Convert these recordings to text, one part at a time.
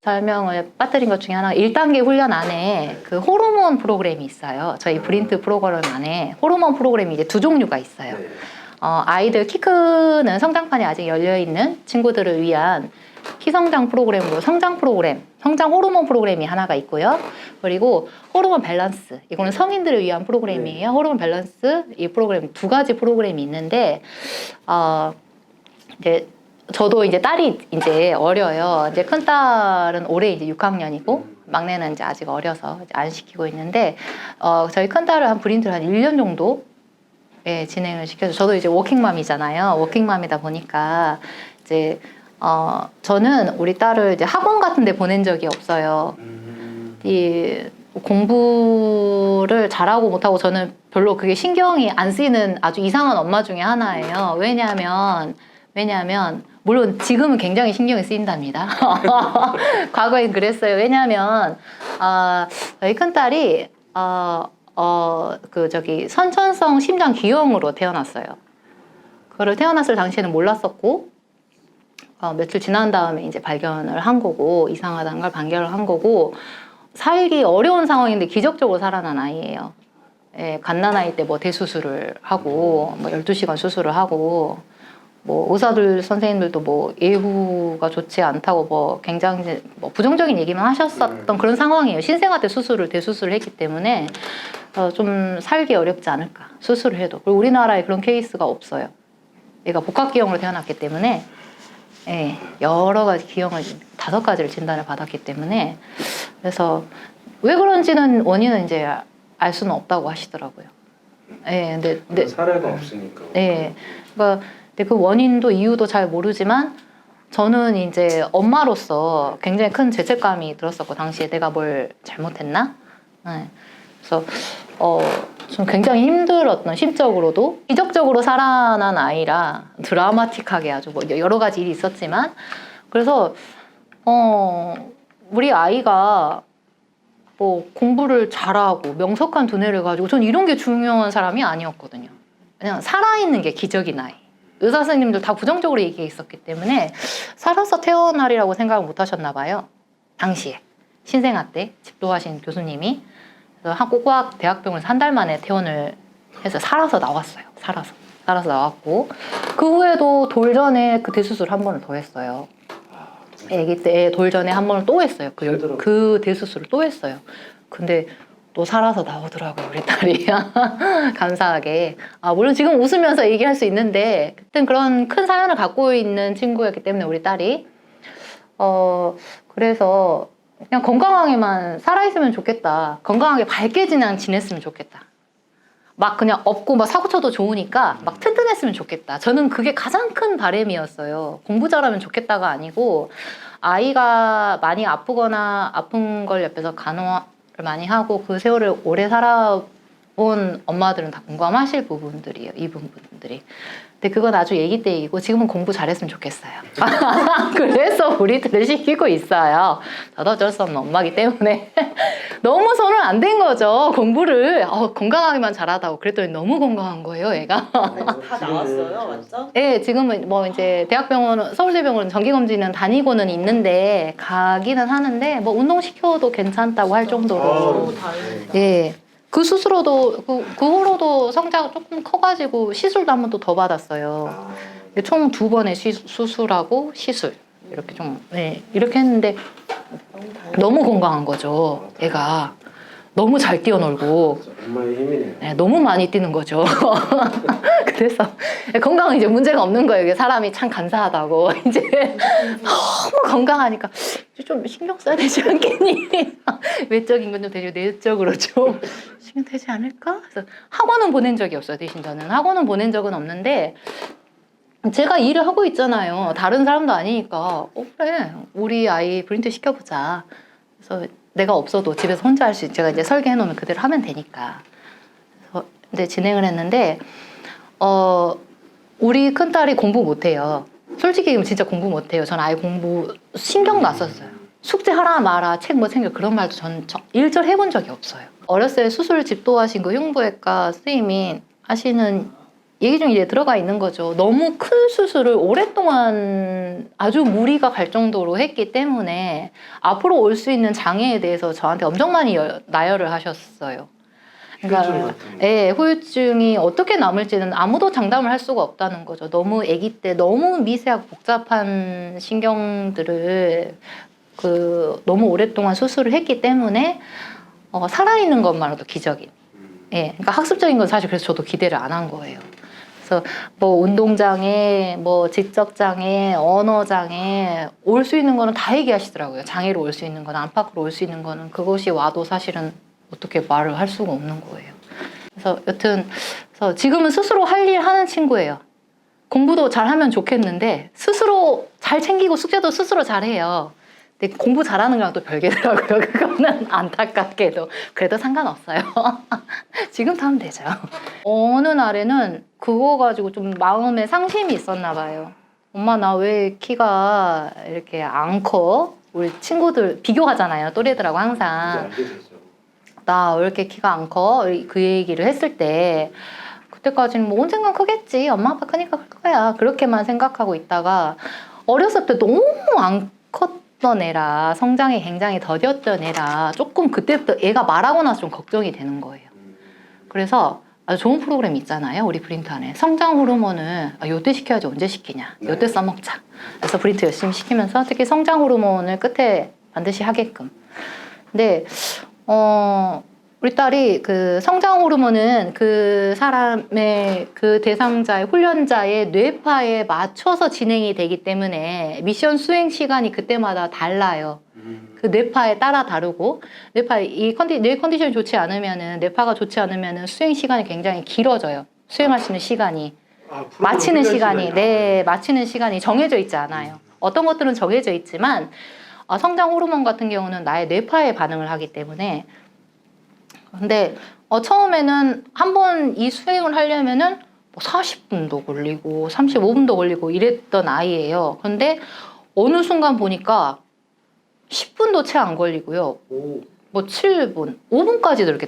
설명을 빠뜨린 것 중에 하나, 1단계 훈련 안에 그 호르몬 프로그램이 있어요. 저희 브린트 프로그램 안에 호르몬 프로그램이 이제 2종류가 있어요. 네. 아이들 키 크는 성장판이 아직 열려있는 친구들을 위한 키성장 프로그램으로 성장 프로그램, 성장 호르몬 프로그램이 하나가 있고요. 그리고 호르몬 밸런스, 이거는 성인들을 위한 프로그램이에요. 호르몬 밸런스, 이 프로그램 2가지 프로그램이 있는데, 이제 저도 이제 딸이 이제 어려요. 이제 큰 딸은 올해 이제 6학년이고 막내는 이제 아직 어려서 이제 안 시키고 있는데, 저희 큰 딸을 한 브린트를 한 1년 정도 진행을 시켜서, 저도 이제 워킹맘이잖아요. 워킹맘이다 보니까 이제 저는 우리 딸을 이제 학원 같은 데 보낸 적이 없어요. 이 공부를 잘하고 못하고 저는 별로 그게 신경이 안 쓰이는 아주 이상한 엄마 중에 하나예요. 왜냐하면 물론 지금은 굉장히 신경이 쓰인답니다. 과거엔 그랬어요. 왜냐하면 저희 큰딸이 선천성 심장 기형으로 태어났어요. 그거를 태어났을 당시에는 몰랐었고, 며칠 지난 다음에 이제 발견을 한 거고, 이상하다는 걸 발견을 한 거고, 살기 어려운 상황인데 기적적으로 살아난 아이예요. 예, 갓난아이 때 뭐 대수술을 하고, 뭐 12시간 수술을 하고, 뭐 의사들 선생님들도 뭐 예후가 좋지 않다고 뭐 굉장히 뭐 부정적인 얘기만 하셨었던 그런 상황이에요. 신생아 때 대수술을 했기 때문에 좀 살기 어렵지 않을까, 수술을 해도. 그리고 우리나라에 그런 케이스가 없어요. 얘가 복합기형으로 태어났기 때문에, 예, 여러 가지 기형을 5가지를 진단을 받았기 때문에, 그래서 왜 그런지는 원인은 이제 알 수는 없다고 하시더라고요. 예, 근데 사례가 없으니까. 네, 그러니까 근데 그 원인도 이유도 잘 모르지만 저는 이제 엄마로서 굉장히 큰 죄책감이 들었었고, 당시에 내가 뭘 잘못했나? 네. 그래서 좀 굉장히 힘들었던, 심적으로도. 기적적으로 살아난 아이라 드라마틱하게 아주 뭐 여러 가지 일이 있었지만, 그래서 우리 아이가 뭐 공부를 잘하고 명석한 두뇌를 가지고, 전 이런 게 중요한 사람이 아니었거든요. 그냥 살아있는 게 기적인 아이. 의사 선생님들 다 부정적으로 얘기했었기 때문에 살아서 태어나리라고 생각을 못 하셨나 봐요. 당시에 신생아 때 집도하신 교수님이. 그래서 한국과학 대학병원에서 1달 만에 퇴원을 해서 살아서 나왔어요. 살아서 나왔고, 그 후에도 돌전에 그 대수술 한 번을 더 했어요. 아기 때 돌전에 한 번을 또 했어요. 그 대수술을 또 했어요. 근데 또 살아서 나오더라고요, 우리 딸이. 감사하게. 물론 지금 웃으면서 얘기할 수 있는데, 그땐 그런 큰 사연을 갖고 있는 친구였기 때문에, 우리 딸이. 그래서 그냥 건강하게만 살아있으면 좋겠다. 건강하게 밝게 지냈으면 좋겠다. 막 그냥 없고 막 사고쳐도 좋으니까 막 튼튼했으면 좋겠다. 저는 그게 가장 큰 바람이었어요. 공부 잘하면 좋겠다가 아니고, 아이가 많이 아프거나 아픈 걸 옆에서 간호를 많이 하고 그 세월을 오래 살아본 엄마들은 다 공감하실 부분들이에요. 이 부분들이. 근데 그건 아주 아기 때 얘기고, 지금은 공부 잘했으면 좋겠어요. 그래서 우리들을 시키고 있어요. 저도 어쩔 수 없는 엄마기 때문에. 너무 손을 안 댄 거죠, 공부를. 건강하게만 잘하다고. 그랬더니 너무 건강한 거예요, 얘가. 다 나왔어요, 완전? 네, 지금은 뭐 이제 대학병원, 서울대병원 정기검진은 다니고는 있는데, 가기는 하는데, 뭐 운동시켜도 괜찮다고 할 정도로. 너무 다행이다. 예. 그 수술로도, 그 후로도 성자가 조금 커가지고 시술도 한 번 또 더 받았어요. 총 2번의 수술하고 시술. 이렇게 이렇게 했는데 너무 건강한 거죠, 애가. 너무 잘 뛰어놀고. 엄마의 힘이네요. 네, 너무 많이 뛰는 거죠. 그래서 건강은 이제 문제가 없는 거예요. 이게 사람이 참 감사하다고. 이제 너무 건강하니까 좀 신경 써야 되지 않겠니? 외적인 건 좀 되죠. 내적으로 좀 신경 되지 않을까? 그래서 학원은 보낸 적이 없어요. 대신 저는 학원은 보낸 적은 없는데, 제가 일을 하고 있잖아요. 다른 사람도 아니니까 그래, 우리 아이 브린트 시켜보자. 그래서 내가 없어도 집에서 혼자 할 수 있지. 제가 이제 설계해 놓으면 그대로 하면 되니까. 그래서 이제 진행을 했는데, 우리 큰딸이 공부 못해요. 솔직히 진짜 공부 못해요. 전 아예 공부 신경도 안 썼어요. 숙제하라 마라, 책 뭐 챙겨, 그런 말도 전 일절 해본 적이 없어요. 어렸을 때 수술 집도하신 그 흉부외과 선생님이 하시는 얘기 중에 이제 들어가 있는 거죠. 너무 큰 수술을 오랫동안 아주 무리가 갈 정도로 했기 때문에 앞으로 올 수 있는 장애에 대해서 저한테 엄청 많이 나열을 하셨어요. 후유증 같은 거. 예, 후유증이 어떻게 남을지는 아무도 장담을 할 수가 없다는 거죠. 너무 아기 때 너무 미세하고 복잡한 신경들을 너무 오랫동안 수술을 했기 때문에 살아있는 것만으로도 기적인. 예, 그러니까 학습적인 건 사실 그래서 저도 기대를 안 한 거예요. 그래서 뭐 운동장애, 뭐 지적장애, 언어장애 올 수 있는 거는 다 얘기하시더라고요. 장애로 올 수 있는 거는 안팎으로 올 수 있는 거는 그것이 와도 사실은 어떻게 말을 할 수가 없는 거예요. 그래서 여튼 그래서 지금은 스스로 할 일 하는 친구예요. 공부도 잘하면 좋겠는데 스스로 잘 챙기고 숙제도 스스로 잘해요. 근데 공부 잘하는 거랑 또 별개더라고요. 그거는 안타깝게도. 그래도 상관없어요. 지금도 하면 되죠. 어느 날에는 그거 가지고 좀 마음에 상심이 있었나 봐요. 엄마 나 왜 키가 이렇게 안 커? 우리 친구들 비교하잖아요. 또래들하고 이제 항상. 알게 되죠. 나 왜 이렇게 키가 안 커? 그 얘기를 했을 때 그때까지는 뭐 언젠간 크겠지. 엄마 아빠 크니까 클 거야. 그렇게만 생각하고 있다가 어렸을 때 너무 안 컸던 애라 성장이 굉장히 더뎠던 애라 조금 그때부터 애가 말하고 나서 좀 걱정이 되는 거예요. 그래서 아주 좋은 프로그램 있잖아요. 우리 브린트 안에. 성장 호르몬을 요때 시켜야지 언제 시키냐. 요때 써먹자. 그래서 브린트 열심히 시키면서 특히 성장 호르몬을 끝에 반드시 하게끔. 근데 우리 딸이 그 성장 호르몬은 그 사람의 그 대상자의 훈련자의 뇌파에 맞춰서 진행이 되기 때문에 미션 수행 시간이 그때마다 달라요. 그 뇌파에 따라 다르고 뇌파 뇌 컨디션이 좋지 않으면은 뇌파가 좋지 않으면은 수행 시간이 굉장히 길어져요. 수행하시는 시간이 마치는 시간이 마치는 시간이 정해져 있지 않아요. 어떤 것들은 정해져 있지만 성장 호르몬 같은 경우는 나의 뇌파에 반응을 하기 때문에 근데 처음에는 한 번 이 수행을 하려면은 뭐 40분도 걸리고 35분도 걸리고 이랬던 아이예요. 근데 어느 순간 보니까 10분도 채 안 걸리고요. 뭐 7분, 5분까지도 이렇게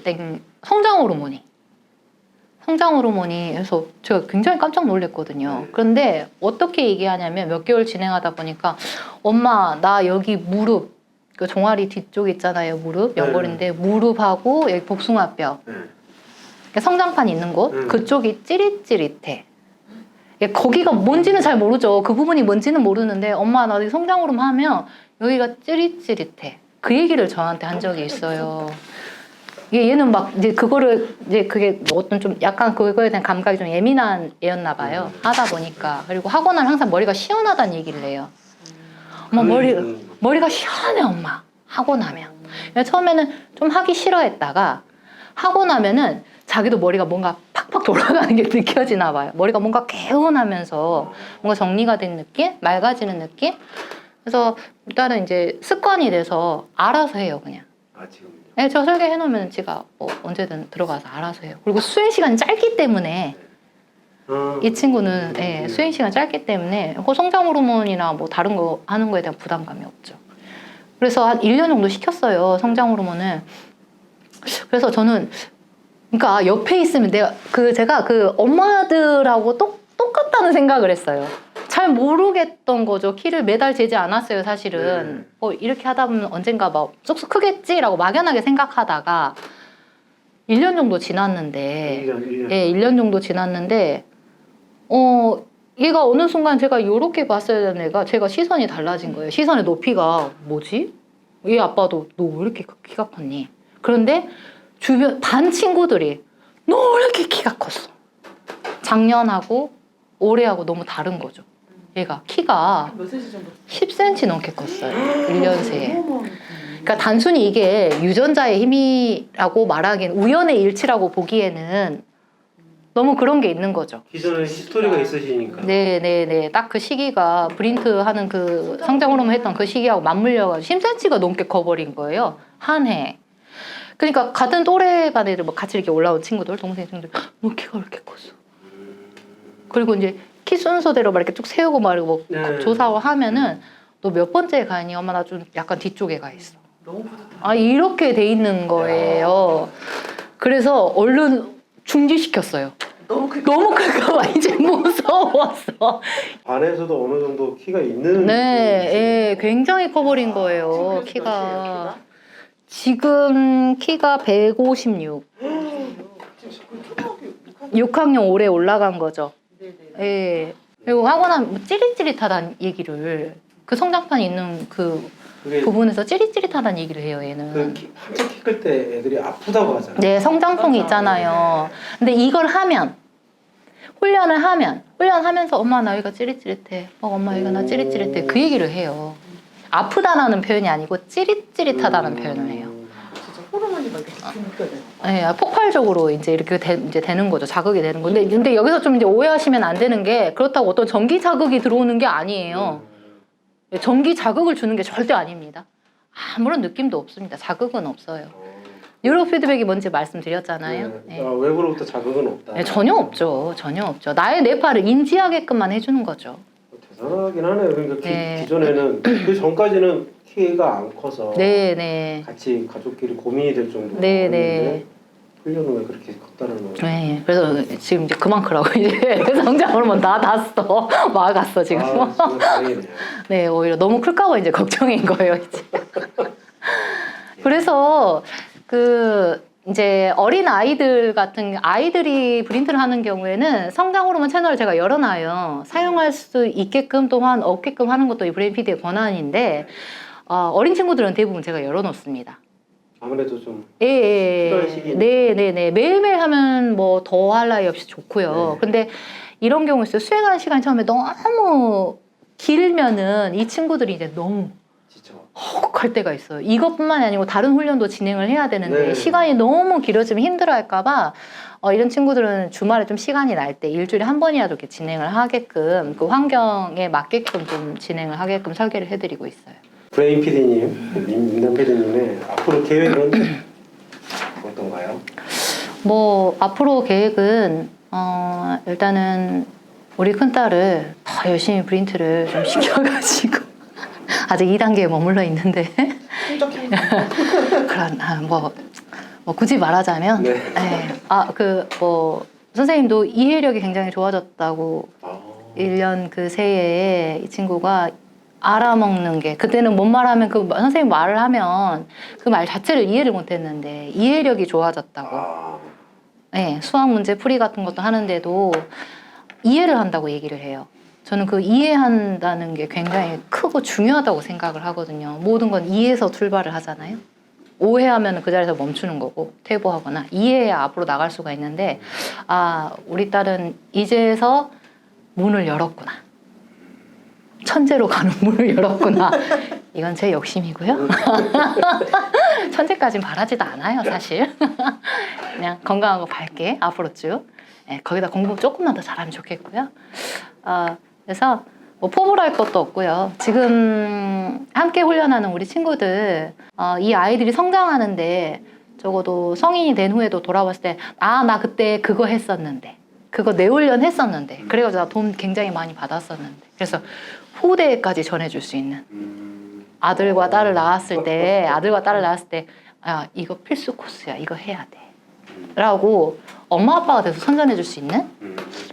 성장 호르몬이 그래서 제가 굉장히 깜짝 놀랐거든요. 그런데 어떻게 얘기하냐면 몇 개월 진행하다 보니까 엄마 나 여기 무릎 그 종아리 뒤쪽 있잖아요. 무릎 연골인데 무릎하고 여기 복숭아뼈 성장판 있는 곳 그쪽이 찌릿찌릿해. 거기가 뭔지는 잘 모르죠. 그 부분이 뭔지는 모르는데 엄마 나 성장 호르몬 하면 여기가 찌릿찌릿해. 그 얘기를 저한테 한 적이 있어요. 얘는 막 이제 그거를 이제 그게 어떤 좀 약간 그거에 대한 감각이 좀 예민한 애였나 봐요. 하다 보니까. 그리고 하고 나면 항상 머리가 시원하다는 얘기를 해요. 엄마 머리가 시원해 엄마. 하고 나면. 처음에는 좀 하기 싫어했다가 하고 나면은 자기도 머리가 뭔가 팍팍 돌아가는 게 느껴지나 봐요. 머리가 뭔가 개운하면서 뭔가 정리가 된 느낌? 맑아지는 느낌? 그래서 일단은 이제 습관이 돼서 알아서 해요 그냥. 지금. 네, 저 설계해 놓으면 제가 언제든 들어가서 알아서 해요. 그리고 수행 시간이 짧기 때문에 이 친구는 수행 시간 짧기 때문에 성장 호르몬이나 뭐 다른 거 하는 거에 대한 부담감이 없죠. 그래서 한 1년 정도 시켰어요 성장 호르몬을. 그래서 저는 그러니까 옆에 있으면 제가 그 엄마들하고 똑같다는 생각을 했어요. 잘 모르겠던 거죠. 키를 매달 재지 않았어요 사실은. 이렇게 하다 보면 언젠가 막 쏙쏙 크겠지라고 막연하게 생각하다가 1년 정도 지났는데 1년 정도 지났는데 얘가 어느 순간 제가 이렇게 봤어야 되는 애가 제가 시선이 달라진 거예요. 시선의 높이가 뭐지? 얘 아빠도 너 왜 이렇게 키가 컸니? 그런데 주변 반 친구들이 너 왜 이렇게 키가 컸어? 작년하고 올해하고 너무 다른 거죠. 얘가 키가 몇 cm 정도? 10cm 넘게 컸어요. 1년 새에. 그러니까 단순히 이게 유전자의 힘이라고 말하기엔 우연의 일치라고 보기에는 너무 그런 게 있는 거죠. 기존에 히스토리가 있으시니까. 네네네. 딱 그 시기가 브린트 하는 그 성장 호르몬 했던 그 시기하고 맞물려가지고 10cm가 넘게 커버린 거예요. 한 해. 그러니까 같은 또래 반 애들 뭐 같이 이렇게 올라온 친구들, 동생 친구들, 너 키가 왜 이렇게 컸어? 그리고 이제 키 순서대로 막 이렇게 쭉 세우고 말고 조사하고 하면은 너 몇 번째 가니? 엄마 나 좀 약간 뒤쪽에 가 있어. 너무 뿌듯하다. 이렇게 돼 있는 거예요. 그래서 얼른 중지시켰어요. 너무 크. 너무 클까 봐 이제 무서웠어. 반에서도 어느 정도 키가 있는 네, 예, 굉장히 커버린 거예요. 지금 키가. 지금 키가 156. 지금 초등학교 6학년 올해 올라간 거죠. 네네. 예. 그리고 하거나 뭐 찌릿찌릿하다는 얘기를 그 성장판이 있는 그 그게 부분에서 찌릿찌릿하다는 얘기를 해요, 얘는. 한참 키 클 때 애들이 아프다고 하잖아요. 네, 성장통이 맞아. 있잖아요. 근데 이걸 하면, 훈련하면서 엄마 나 여기가 찌릿찌릿해. 엄마 여기가 나 찌릿찌릿해. 그 얘기를 해요. 아프다라는 표현이 아니고 찌릿찌릿하다는 표현을 해요. 진짜 호르몬이 막 이렇게 느껴져요. 네, 폭발적으로 이제 이렇게 이제 되는 거죠. 자극이 되는 건데, 근데 여기서 좀 이제 오해하시면 안 되는 게 그렇다고 어떤 전기 자극이 들어오는 게 아니에요. 전기 자극을 주는 게 절대 아닙니다. 아무런 느낌도 없습니다. 자극은 없어요. 뉴로 피드백이 뭔지 말씀드렸잖아요. 네. 외부로부터 자극은 없다. 네, 전혀 없죠. 전혀 없죠. 나의 뇌파를 인지하게끔만 해주는 거죠. 대단하긴 하네요. 그러니까 네. 기존에는 그 전까지는 키가 안 커서 네. 같이 가족끼리 고민이 될 정도로 네. 했는데 훈련은 왜 그렇게 컸다는 거예요? 네. 그래서 지금 이제 그만 크라고 이제 성장 호르몬 다 났어. 막았어 지금. 정말 다행이네요. 네, 오히려 너무 클까봐 이제 걱정인 거예요, 이제. 그래서 이제 어린 아이들 같은 아이들이 브린트를 하는 경우에는 성장 호르몬 채널을 제가 열어놔요. 사용할 수 있게끔 또한 없게끔 하는 것도 이 브레인피드의 권한인데 어린 친구들은 대부분 제가 열어놓습니다. 아무래도 좀 예, 필요한 시기니까. 네. 매일매일 하면 뭐 더 할 나위 없이 좋고요. 네. 근데 이런 경우 있어요. 수행하는 시간이 처음에 너무 길면은 이 친구들이 이제 너무 지쳐. 헉할 때가 있어요. 이것뿐만이 아니고 다른 훈련도 진행을 해야 되는데 네. 시간이 너무 길어지면 힘들어할까봐 이런 친구들은 주말에 좀 시간이 날 때 일주일에 한 번이라도 이렇게 진행을 하게끔 그 환경에 맞게끔 좀 진행을 하게끔 설계를 해드리고 있어요. 브레인 PD님, 민담 PD님의 앞으로 계획은 어떤가요? 뭐 앞으로 계획은 일단은 우리 큰딸을 더 열심히 브린트를 좀 시켜가지고 아직 2단계에 머물러 있는데 충족해. 그런 뭐 굳이 말하자면 네. 뭐 선생님도 이해력이 굉장히 좋아졌다고 1년 그 새해에 이 친구가 알아먹는 게 그때는 뭔 말하면 그 선생님 말을 하면 그 말 자체를 이해를 못했는데 이해력이 좋아졌다고. 네, 수학 문제 풀이 같은 것도 하는데도 이해를 한다고 얘기를 해요. 저는 그 이해한다는 게 굉장히 크고 중요하다고 생각을 하거든요. 모든 건 이해에서 출발을 하잖아요. 오해하면 그 자리에서 멈추는 거고 퇴보하거나 이해해야 앞으로 나갈 수가 있는데 우리 딸은 이제서 문을 열었구나. 천재로 가는 문을 열었구나. 이건 제 욕심이고요. 천재까지는 바라지도 않아요, 사실. 그냥 건강하고 밝게 앞으로 쭉. 네, 거기다 공부 조금만 더 잘하면 좋겠고요. 그래서 뭐 포부랄 것도 없고요. 지금 함께 훈련하는 우리 친구들, 이 아이들이 성장하는데 적어도 성인이 된 후에도 돌아봤을 때, 나 그때 그거 했었는데, 그거 내훈련 했었는데, 그래가지고 나 돈 굉장히 많이 받았었는데, 그래서 후대까지 전해줄 수 있는 아들과 딸을 낳았을 때, 이거 필수 코스야, 이거 해야 돼. 라고 엄마 아빠가 돼서 선전해줄 수 있는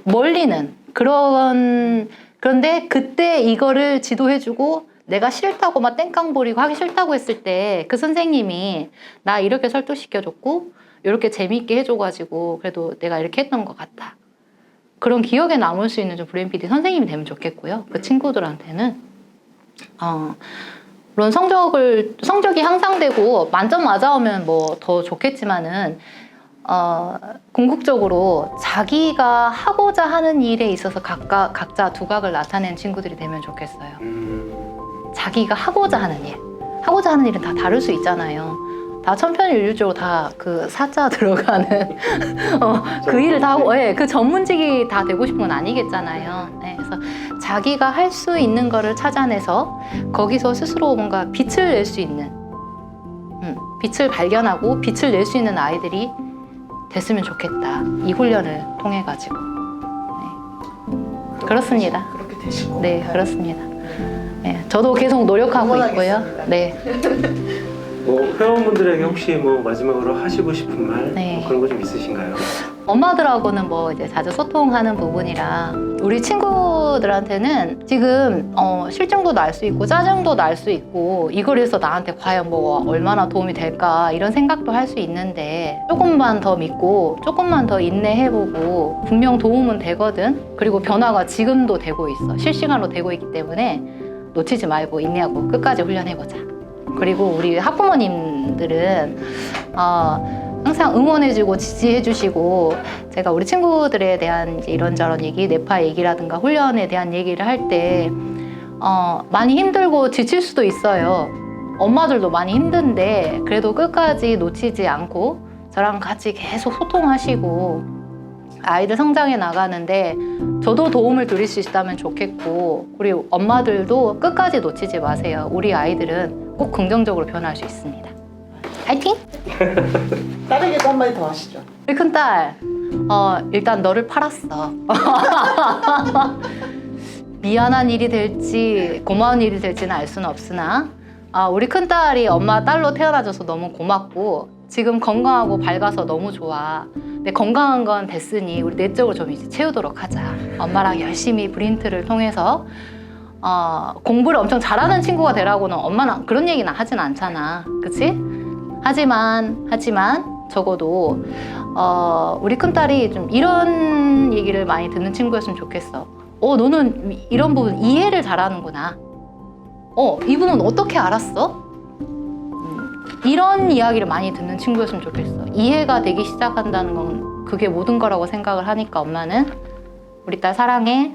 멀리는 그런데 그때 이거를 지도해주고 내가 싫다고 막 땡깡 부리고 하기 싫다고 했을 때 그 선생님이 나 이렇게 설득시켜줬고 이렇게 재미있게 해줘가지고 그래도 내가 이렇게 했던 것 같아. 그런 기억에 남을 수 있는 좀 브레인 PD 선생님이 되면 좋겠고요. 그 친구들한테는 물론 성적이 향상되고 만점 맞아오면 뭐 더 좋겠지만은 궁극적으로 자기가 하고자 하는 일에 있어서 각자 두각을 나타낸 친구들이 되면 좋겠어요. 자기가 하고자 하는 일은 다 다를 수 있잖아요. 다 천편일률적으로 다 그 사자 들어가는 그 일을 다 하고 그 전문직이 다 되고 싶은 건 아니겠잖아요. 네, 그래서 자기가 할 수 있는 거를 찾아내서 거기서 스스로 뭔가 빛을 낼 수 있는 빛을 발견하고 빛을 낼 수 있는 아이들이 됐으면 좋겠다. 이 훈련을 통해 가지고 그렇습니다. 그렇게 되실 것 네, 같아요. 그렇습니다. 네, 저도 계속 노력하고 있고요. 응원하겠습니다. 네. 뭐 회원분들에게 혹시 뭐 마지막으로 하시고 싶은 말 네. 뭐 그런 거 좀 있으신가요? 엄마들하고는 뭐 이제 자주 소통하는 부분이라 우리 친구들한테는 지금 실증도 날 수 있고 짜증도 날 수 있고 이걸 해서 나한테 과연 뭐 얼마나 도움이 될까 이런 생각도 할 수 있는데 조금만 더 믿고 조금만 더 인내해보고 분명 도움은 되거든. 그리고 변화가 지금도 되고 있어. 실시간으로 되고 있기 때문에 놓치지 말고 인내하고 끝까지 훈련해보자. 그리고 우리 학부모님들은 항상 응원해주고 지지해주시고 제가 우리 친구들에 대한 이제 이런저런 얘기, 뇌파 얘기라든가 훈련에 대한 얘기를 할 때 많이 힘들고 지칠 수도 있어요. 엄마들도 많이 힘든데 그래도 끝까지 놓치지 않고 저랑 같이 계속 소통하시고 아이들 성장해 나가는데 저도 도움을 드릴 수 있다면 좋겠고 우리 엄마들도 끝까지 놓치지 마세요. 우리 아이들은 꼭 긍정적으로 변할 수 있습니다. 화이팅! 딸에게도 한마디 더 하시죠. 우리 큰딸, 일단 너를 팔았어. 미안한 일이 될지 고마운 일이 될지는 알 수는 없으나 우리 큰딸이 엄마 딸로 태어나줘서 너무 고맙고 지금 건강하고 밝아서 너무 좋아. 근데 건강한 건 됐으니 우리 내적으로 좀 이제 채우도록 하자. 엄마랑 열심히 브린트를 통해서 공부를 엄청 잘하는 친구가 되라고는 엄마는 그런 얘기는 하진 않잖아. 그치? 하지만 적어도 우리 큰딸이 좀 이런 얘기를 많이 듣는 친구였으면 좋겠어. 너는 이런 부분 이해를 잘하는구나. 이분은 어떻게 알았어? 이런 이야기를 많이 듣는 친구였으면 좋겠어. 이해가 되기 시작한다는 건 그게 모든 거라고 생각을 하니까 엄마는 우리 딸 사랑해.